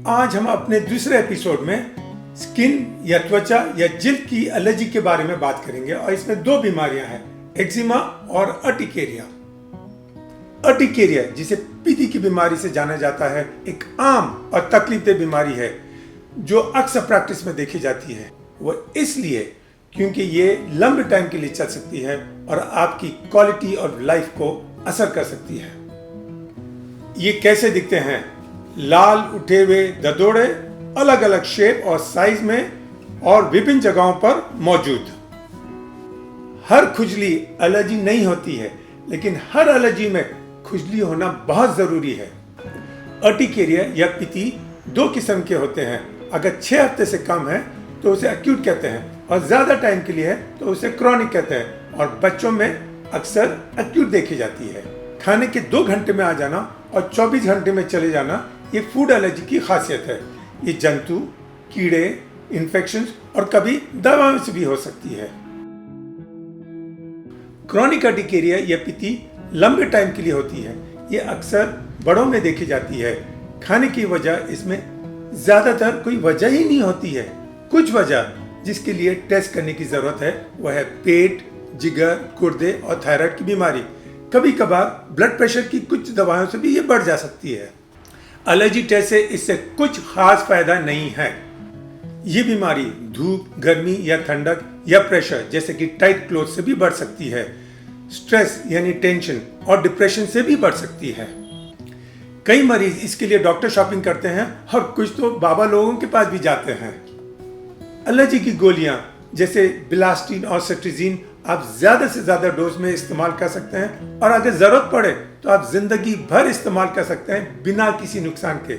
आज हम अपने दूसरे एपिसोड में स्किन या त्वचा या जिल्द की एलर्जी के बारे में बात करेंगे और इसमें दो बीमारियां हैं, एक्जिमा और अर्टिकेरिया। अर्टिकेरिया, जिसे पीती की बीमारी से जाना जाता है, एक आम और तकलीफदेह बीमारी है जो अक्सर प्रैक्टिस में देखी जाती है। वो इसलिए क्योंकि ये लंबे टाइम के लिए चल सकती है और आपकी क्वालिटी ऑफ लाइफ को असर कर सकती है। ये कैसे दिखते हैं? लाल उठे हुए ददोड़े अलग अलग शेप और साइज में और विभिन्न जगहों पर मौजूद। हर खुजली एलर्जी नहीं होती है, लेकिन हर एलर्जी में खुजली होना बहुत जरूरी है। अर्टिकेरिया या पीती दो किस्म के होते हैं। अगर 6 हफ्ते से कम है तो उसे एक्यूट कहते हैं और ज्यादा टाइम के लिए है तो उसे क्रॉनिक कहते हैं और बच्चों में अक्सर एक्यूट देखी जाती है। खाने के 2 घंटे में आ जाना और 24 घंटे में चले जाना, ये फूड एलर्जी की खासियत है। ये जंतु, कीड़े, इन्फेक्शंस और कभी दवाओं से भी हो सकती है। क्रॉनिक अर्टिकेरिया या पीती लंबे टाइम के लिए होती है। ये अक्सर बड़ों में देखी जाती है। खाने की वजह इसमें ज्यादातर कोई वजह ही नहीं होती है। कुछ वजह जिसके लिए टेस्ट करने की जरूरत है वह है पेट, जिगर, गुर्दे और थायराइड की बीमारी। कभी कभार ब्लड प्रेशर की कुछ दवाओं से भी ये बढ़ जा सकती है। एलर्जी टेस्ट से इससे कुछ खास फायदा नहीं है। ये बीमारी धूप, गर्मी या ठंडक या प्रेशर जैसे कि टाइट क्लोथ से भी बढ़ सकती है। स्ट्रेस यानी टेंशन और डिप्रेशन से भी बढ़ सकती है। कई मरीज इसके लिए डॉक्टर शॉपिंग करते हैं और कुछ तो बाबा लोगों के पास भी जाते हैं। एलर्जी की गोलियां जैसे बिलास्टिन और सेट्रिजिन आप ज्यादा से ज्यादा डोज में इस्तेमाल कर सकते हैं और अगर जरूरत पड़े तो आप जिंदगी भर इस्तेमाल कर सकते हैं बिना किसी नुकसान के।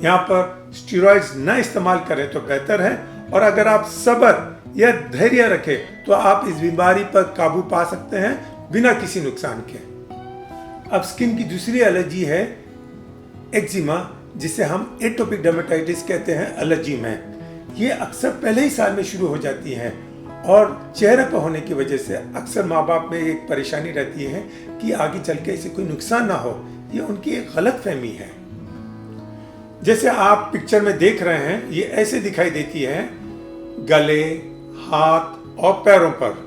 यहाँ पर स्टेरॉइड्स न इस्तेमाल करें तो बेहतर है और अगर आप सब्र या धैर्य रखें तो आप इस बीमारी पर काबू पा सकते हैं बिना किसी नुकसान के। अब स्किन की दूसरी एलर्जी है एक्जिमा, जिसे हम एटोपिक डर्मेटाइटिस कहते हैं एलर्जी में। ये अक्सर पहले ही साल में शुरू हो जाती है और चेहरे पर होने की वजह से अक्सर माँ बाप में एक परेशानी रहती है कि आगे चल के इसे कोई नुकसान ना हो। ये उनकी एक गलत फहमी है। जैसे आप पिक्चर में देख रहे हैं, ये ऐसे दिखाई देती है गले, हाथ और पैरों पर।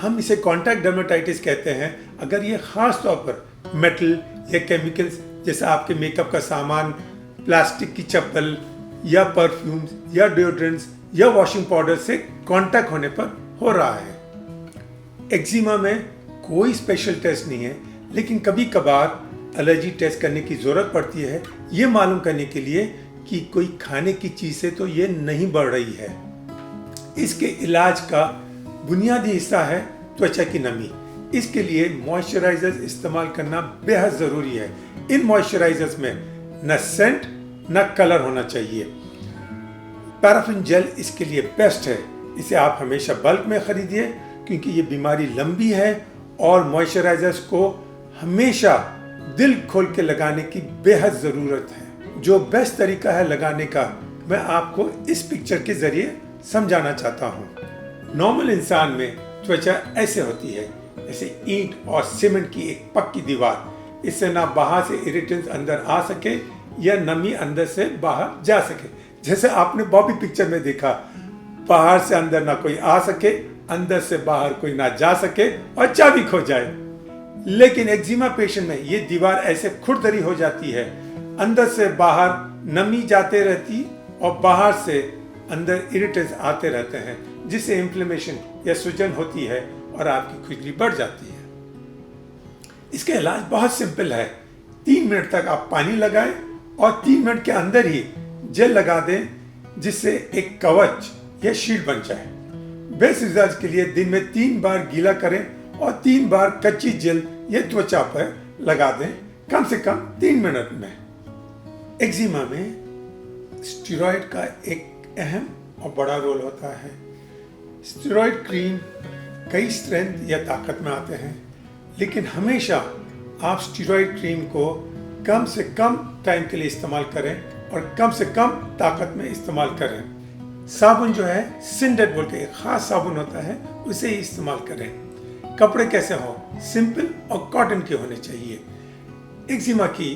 हम इसे कॉन्टैक्ट डर्मेटाइटिस कहते हैं अगर ये खास तौर पर मेटल या केमिकल्स जैसे आपके मेकअप का सामान, प्लास्टिक की चप्पल या परफ्यूम्स या डिओड्रेंट्स या वॉशिंग पाउडर से कांटेक्ट होने पर हो रहा है। एक्जिमा में कोई स्पेशल टेस्ट नहीं है, लेकिन कभी कभार एलर्जी टेस्ट करने की जरूरत पड़ती है ये मालूम करने के लिए कि कोई खाने की चीज से तो ये नहीं बढ़ रही है। इसके इलाज का बुनियादी हिस्सा है त्वचा की नमी। इसके लिए मॉइस्चराइजर्स इस्तेमाल करना बेहद जरूरी है। इन मॉइस्चराइजर्स में न सेंट न कलर होना चाहिए। पैराफिन जेल इसके लिए बेस्ट है। इसे आप हमेशा बल्क में खरीदिए क्योंकि ये बीमारी लंबी है और मॉइस्चराइजर्स को हमेशा दिल खोल के लगाने की बेहद ज़रूरत है। जो बेस्ट तरीका है लगाने का मैं आपको इस पिक्चर के जरिए समझाना चाहता हूँ। नॉर्मल इंसान में त्वचा ऐसे होती है जैसे ईंट और सीमेंट की एक पक्की दीवार। इससे ना बाहर से इरिटेंट्स अंदर आ सके या नमी अंदर से बाहर जा सके। जैसे आपने बॉबी पिक्चर में देखा, बाहर से अंदर ना कोई आ सके, अंदर से बाहर कोई ना जा सके और चाबी खो जाए। लेकिन एक्जिमा पेशेंट में ये दीवार ऐसे खुरदरी हो जाती है, अंदर से बाहर नमी जाते रहती और बाहर से अंदर इरिटेंट्स आते रहते हैं, जिससे इन्फ्लेमेशन या सूजन होती है और आपकी खुजली बढ़ जाती है। इसका इलाज बहुत सिंपल है। 3 मिनट तक आप पानी लगाएं और 3 मिनट के अंदर ही जेल लगा दें, जिससे एक कवच या शील्ड बन जाए। बेस्ट रिजल्ट के लिए दिन में 3 बार गीला करें और 3 बार कच्ची जेल या त्वचा पर लगा दें, कम से कम 3 मिनट में। एक्जिमा में स्टेरॉइड का एक अहम और बड़ा रोल होता है। स्टेरॉइड क्रीम कई स्ट्रेंथ या ताकत में आते हैं, लेकिन हमेशा आप स्टेरॉइड क्रीम को कम से कम टाइम के लिए इस्तेमाल करें और कम से कम ताकत में इस्तेमाल करें। साबुन जो है सिंडेट बोल के एक खास साबुन होता है, उसे ही इस्तेमाल करें। कपड़े कैसे हो? सिंपल और कॉटन के होने चाहिए। एक्जिमा की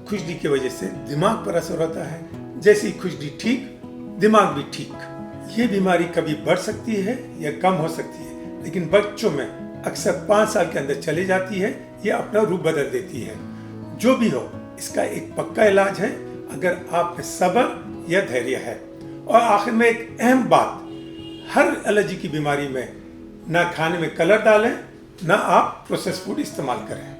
खुजली की वजह से दिमाग पर असर होता है, जैसी खुजली ठीक, दिमाग भी ठीक। ये बीमारी कभी बढ़ सकती है या कम हो सकती है, लेकिन बच्चों में अक्सर 5 साल के अंदर चली जाती है या अपना रूप बदल देती है। जो भी हो, इसका एक पक्का इलाज है अगर आप में सब्र या धैर्य है। और आखिर में एक अहम बात, हर एलर्जी की बीमारी में ना खाने में कलर डालें, ना आप प्रोसेस फूड इस्तेमाल करें।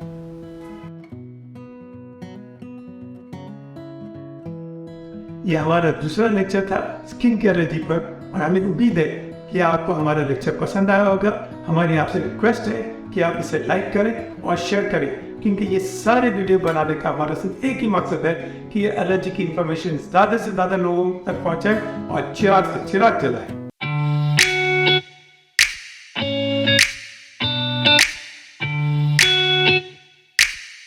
ये हमारा दूसरा लेक्चर था स्किन केयर एलर्जी पर, और हमें उम्मीद है कि आपको हमारा लेक्चर पसंद आया होगा। हमारी आपसे रिक्वेस्ट है कि आप इसे लाइक करें और शेयर करें, क्योंकि ये सारे वीडियो बनाने का हमारा सिर्फ एक ही मकसद है कि ये एलर्जी की इंफॉर्मेशन ज़्यादा से ज़्यादा लोगों तक पहुँचाए और चिराग से चिराग जलाए।